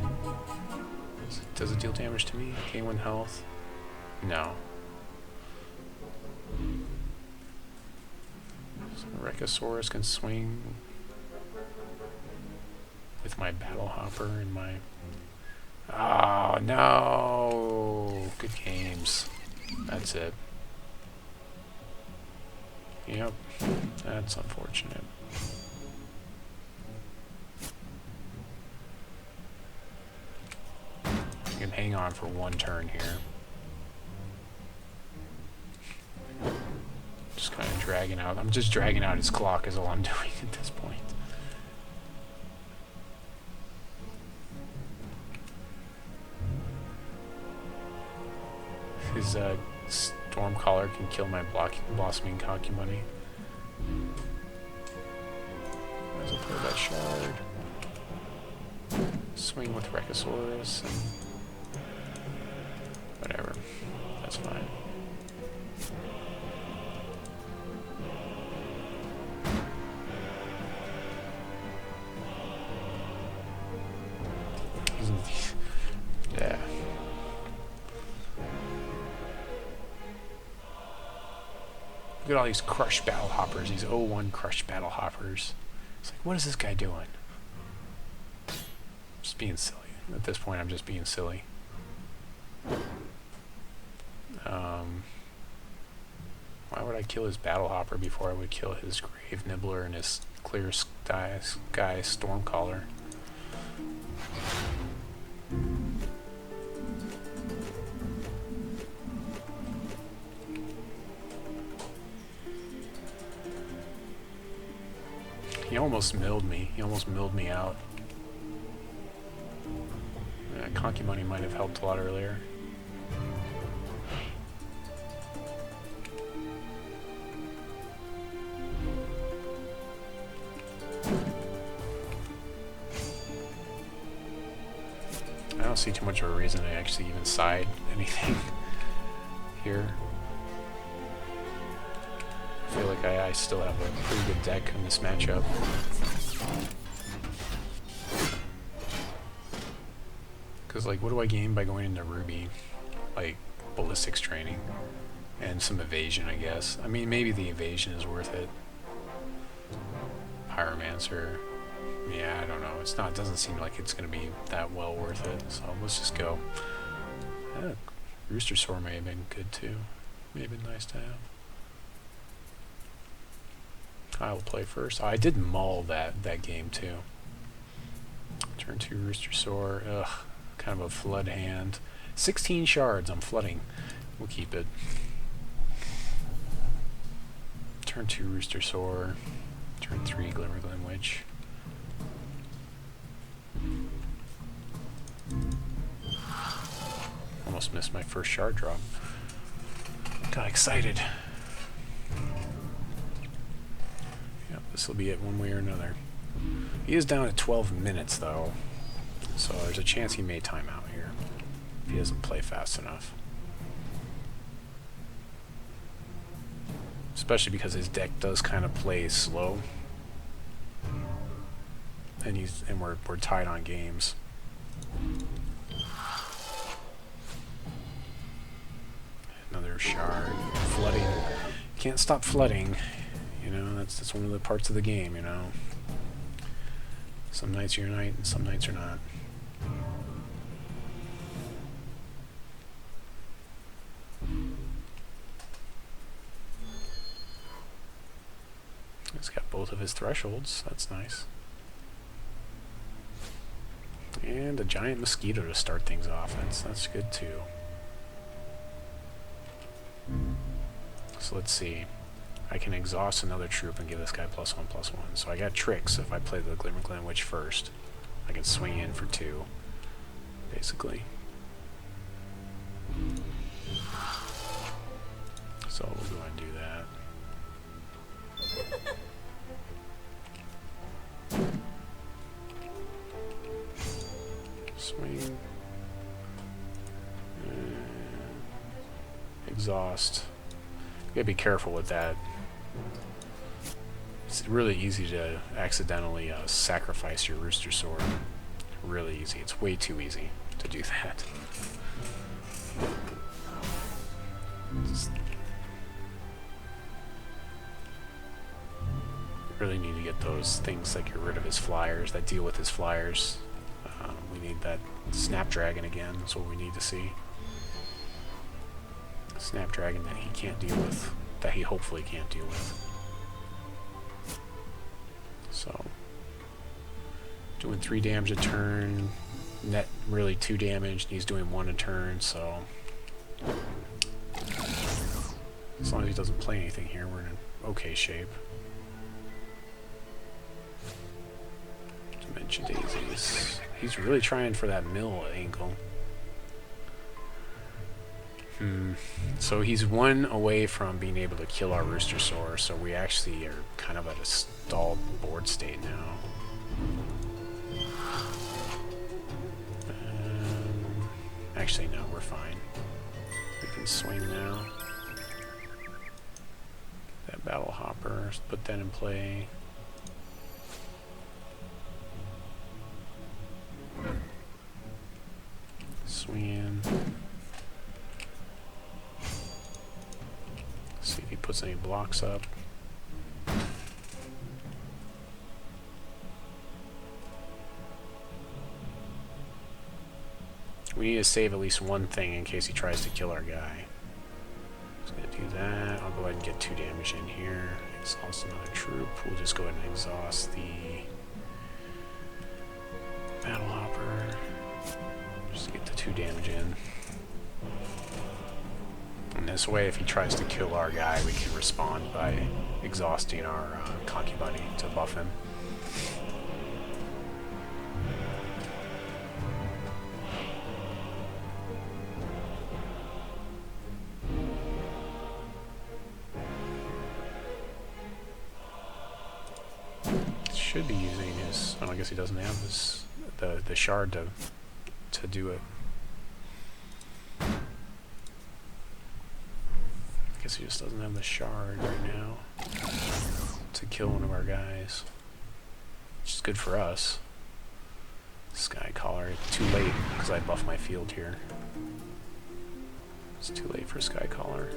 Does it deal damage to me? Gain 1 health? No. So Rechosaurus can swing with my Battle Hopper and my... Oh, no! Good games. That's it. Yep, that's unfortunate. I can hang on for 1 turn here. Just kind of dragging out. I'm just dragging out his clock is all I'm doing at this point. His Stormcaller can kill my Blossoming Concubine. Might as well play that shard. Swing with Rechosaurus and whatever. That's fine. Look at all these crushed battle hoppers, these 0-1 crushed battle hoppers. It's like, what is this guy doing? Just being silly. At this point, I'm just being silly. Why would I kill his battle hopper before I would kill his grave nibbler and his clear sky stormcaller? He almost milled me. He almost milled me out. Conky Money might have helped a lot earlier. I don't see too much of a reason to actually even side anything here. I feel like I still have a pretty good deck in this matchup. Because, like, what do I gain by going into Ruby? Like, ballistics training. And some evasion, I guess. I mean, maybe the evasion is worth it. Pyromancer. Yeah, I don't know. It's not. It doesn't seem like it's going to be that well worth it. So let's just go. Yeah, Rooster Soar may have been good, too. May have been nice to have. I will play first. Oh, I did mull that game, too. Turn 2 Rooster Soar. Ugh. Kind of a flood hand. 16 shards. I'm flooding. We'll keep it. Turn 2 Rooster Soar. Turn 3 Glimmer Glim Witch. Almost missed my first shard drop. Got excited. Yep, this will be it one way or another. He is down at 12 minutes though. So there's a chance he may time out here if he doesn't play fast enough. Especially because his deck does kind of play slow. And we're tied on games. Another shard. Flooding. Can't stop flooding. You know, that's one of the parts of the game, you know. Some nights are your night and some nights are not. He's got both of his thresholds. That's nice. And a giant mosquito to start things off. That's good too. So let's see. I can exhaust another troop and give this guy +1/+1. So I got tricks if I play the Glimmer Glen Witch first. I can swing in for 2, basically. So we'll go ahead and do that. Swing. Exhaust. You gotta be careful with that. It's really easy to accidentally sacrifice your Rooster Sword. Really easy. It's way too easy to do that. Really need to get those things that get rid of his flyers, that deal with his flyers. We need that Snapdragon again. That's what we need to see. Snapdragon that he can't deal with, that he hopefully can't deal with. So, doing 3 damage a turn, net really 2 damage, and he's doing 1 a turn, so as long as he doesn't play anything here, we're in okay shape. Dimension Daisies. He's really trying for that mill angle. So he's 1 away from being able to kill our Rooster Soar, so we actually are kind of at a stalled board state now. Actually, no, we're fine. We can swing now. That Battle Hopper, put that in play. Swing in. See if he puts puts any blocks up. We need to save at least one thing in case he tries to kill our guy. Just gonna do that. I'll go ahead and get 2 damage in here. Exhaust another troop. We'll just go ahead and exhaust the battle hopper. Just to get the 2 damage in. And this way, if he tries to kill our guy, we can respond by exhausting our concubine to buff him. Should be using his. Oh, I guess he doesn't have this the shard to do it. I guess he just doesn't have the shard right now to kill one of our guys, which is good for us. Sky Collar, too late because I buffed my field here. It's too late for Sky Collar.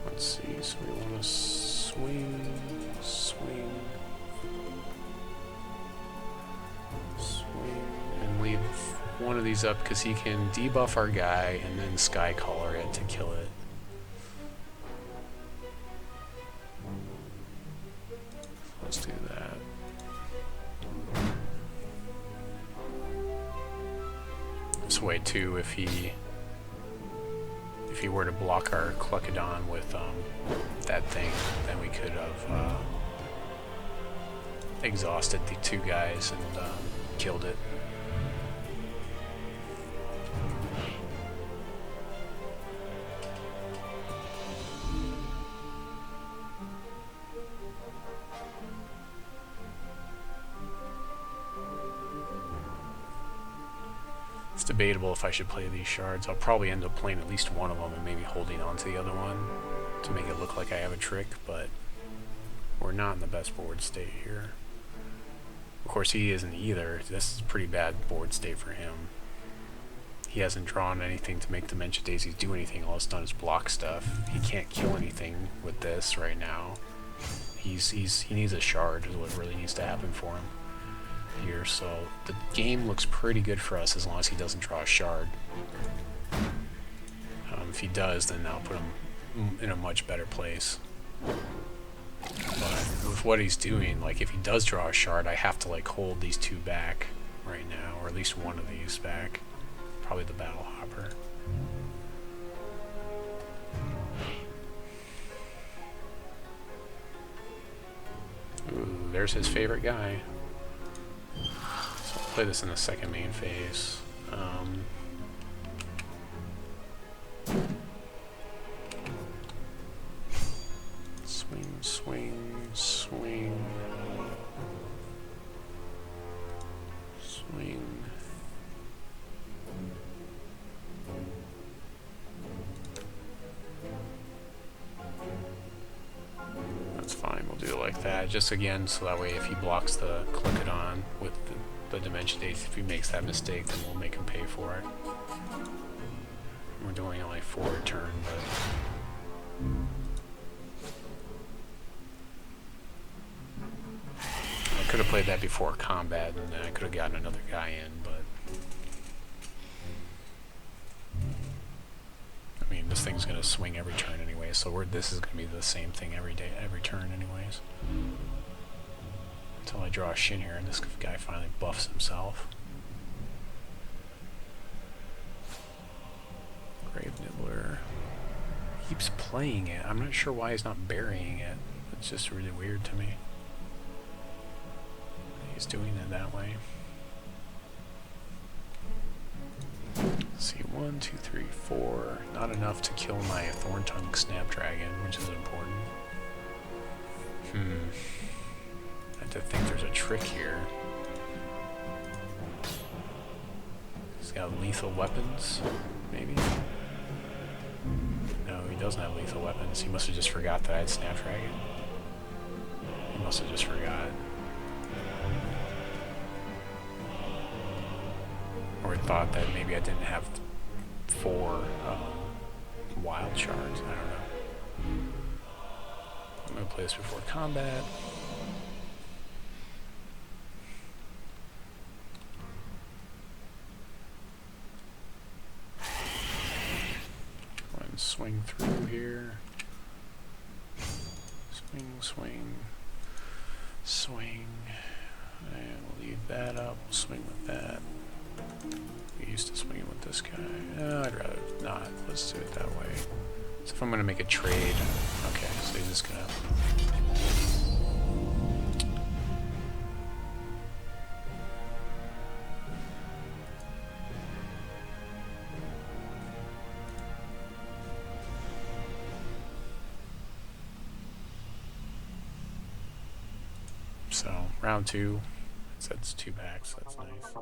Let's see, so we want to swing, and leave one of these up because he can debuff our guy and then Sky Collar it to kill it. Let's do that. This way too, if he were to block our Cluckadon with that thing, then we could have exhausted the 2 guys and killed it. It's debatable if I should play these shards. I'll probably end up playing at least one of them and maybe holding on to the other one to make it look like I have a trick, but we're not in the best board state here. Of course, he isn't either. This is a pretty bad board state for him. He hasn't drawn anything to make Dementia Daisies do anything. All it's done is block stuff. He can't kill anything with this right now. He needs a shard is what really needs to happen for him here, so the game looks pretty good for us as long as he doesn't draw a shard. If he does, then I'll put him in a much better place. But with what he's doing, like if he does draw a shard, I have to like hold these 2 back right now, or at least one of these back. Probably the battle hopper. Ooh, there's his favorite guy. So I'll play this in the second main phase. Swing. That's fine, we'll do it like that. Just again, so that way if he blocks the Cluckadon with the Dimension Daisy, if he makes that mistake, then we'll make him pay for it. We're doing only 4 a turn, but... I could have played that before combat, and then I could have gotten another guy in, but... I mean, this thing's going to swing every turn anyway, so this is going to be the same thing every turn anyways. Until I draw a Shin here, and this guy finally buffs himself. Grave Nibbler keeps playing it. I'm not sure why he's not burying it. It's just really weird to me. He's doing it that way. Let's see, 1, 2, 3, 4. Not enough to kill my Thorntongue Snapdragon, which is important. I to think there's a trick here. He's got lethal weapons, maybe? No, he doesn't have lethal weapons. He must have just forgot that I had Snapdragon. He must have just forgot. Or thought that maybe I didn't have 4 wild shards. I don't know. I'm going to play this before combat. Go ahead and swing through here. Swing, swing, swing. And we'll leave that up. We'll swing with that. We used to swing with this guy. I'd rather not. Let's do it that way. So if I'm going to make a trade, okay, so he's just going to... So, round 2. That's 2 packs. That's nice.